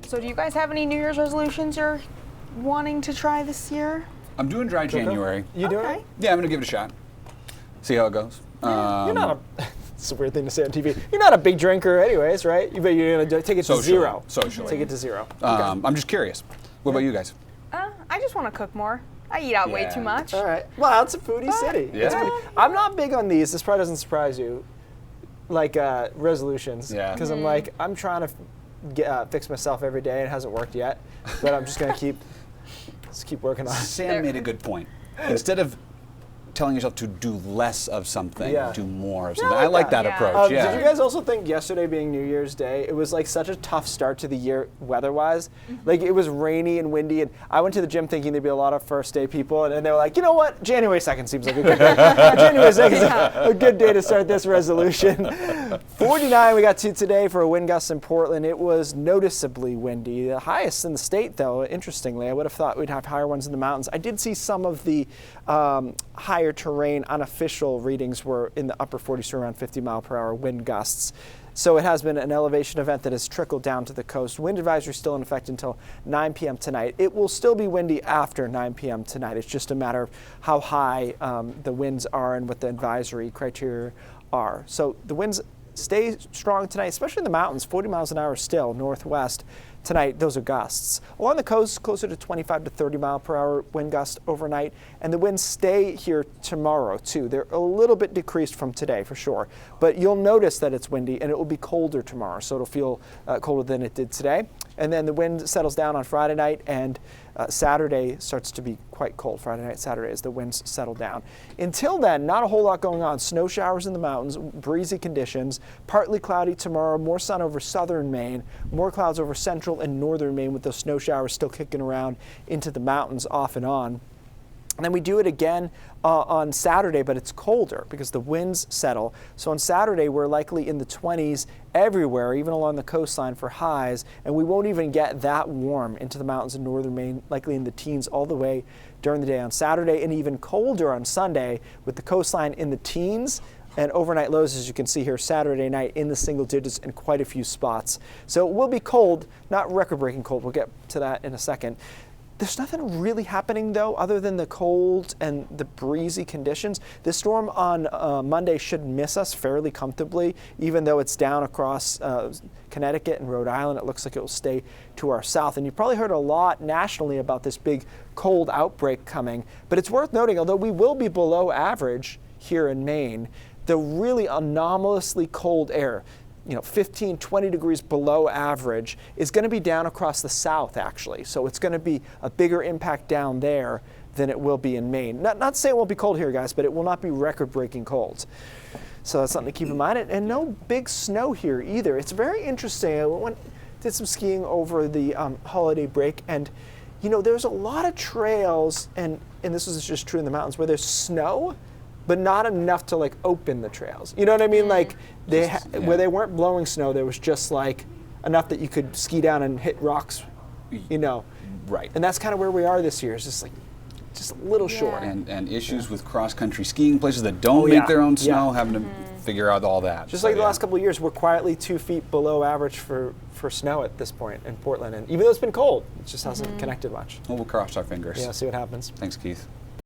So do you guys have any New Year's resolutions you're wanting to try this year? I'm doing dry January. You doing it? Yeah, I'm gonna give it a shot. See how it goes. You're not a. It's a weird thing to say on TV. You're not a big drinker, anyways, right? But you're gonna take it to zero. Socially. Take it to zero. I'm just curious. What about you guys? I just want to cook more. I eat out way too much. All right. Well, it's a foodie city. Yeah. I'm not big on these. This probably doesn't surprise you. Like resolutions. Yeah. Because I'm trying to fix myself every day, and it hasn't worked yet. But I'm just gonna keep working on it. Sam made a good point. Instead of telling yourself to do less of something, do more of something. I like that approach. Did you guys also think yesterday being New Year's Day, it was like such a tough start to the year weather-wise? Like it was rainy and windy, and I went to the gym thinking there'd be a lot of first day people, and they were like, you know what, January 2nd seems like a good day. January 2nd is a good day to start this resolution. 49 we got to today for a wind gust in Portland. It was noticeably windy. The highest in the state, though, interestingly. I would have thought we'd have higher ones in the mountains. I did see some of the higher terrain unofficial readings were in the upper 40s to around 50-mile-per-hour wind gusts. So it has been an elevation event that has trickled down to the coast. Wind advisory is still in effect until 9 p.m. tonight. It will still be windy after 9 p.m. tonight. It's just a matter of how high the winds are and what the advisory criteria are. So the winds stay strong tonight, especially in the mountains, 40 miles an hour still, northwest. Tonight, those are gusts. Along the coast, closer to 25 to 30 mile per hour wind gust overnight, and the winds stay here tomorrow too. They're a little bit decreased from today for sure, but you'll notice that it's windy and it will be colder tomorrow, so it'll feel colder than it did today. And then the wind settles down on Friday night, and Saturday starts to be quite cold. Friday night, Saturday, as the winds settle down. Until then, not a whole lot going on. Snow showers in the mountains, breezy conditions, partly cloudy tomorrow, more sun over southern Maine, more clouds over central and northern Maine, with those snow showers still kicking around into the mountains off and on. And then we do it again on Saturday, but it's colder because the winds settle. So on Saturday, we're likely in the 20s everywhere, even along the coastline for highs, and we won't even get that warm into the mountains in northern Maine, likely in the teens all the way during the day on Saturday, and even colder on Sunday with the coastline in the teens. And overnight lows, as you can see here, Saturday night in the single digits in quite a few spots. So it will be cold, not record-breaking cold. We'll get to that in a second. There's nothing really happening, though, other than the cold and the breezy conditions. This storm on Monday should miss us fairly comfortably, even though it's down across Connecticut and Rhode Island. It looks like it will stay to our south. And you've probably heard a lot nationally about this big cold outbreak coming. But it's worth noting, although we will be below average here in Maine, the really anomalously cold air, 15, 20 degrees below average, is going to be down across the south, actually. So it's going to be a bigger impact down there than it will be in Maine. Not to say it won't be cold here, guys, but it will not be record-breaking colds. So that's something to keep in mind. And no big snow here either. It's very interesting. I did some skiing over the holiday break, and there's a lot of trails, and this is just true in the mountains, where there's snow, but not enough to open the trails. You know what I mean? Where they weren't blowing snow, there was just enough that you could ski down and hit rocks, Right. And that's kind of where we are this year. It's just a little short. And issues with cross-country skiing, places that don't make their own snow, having to figure out all that. Just the last couple of years, we're quietly 2 feet below average for snow at this point in Portland. And even though it's been cold, it just hasn't connected much. Well, we'll cross our fingers. Yeah, see what happens. Thanks, Keith.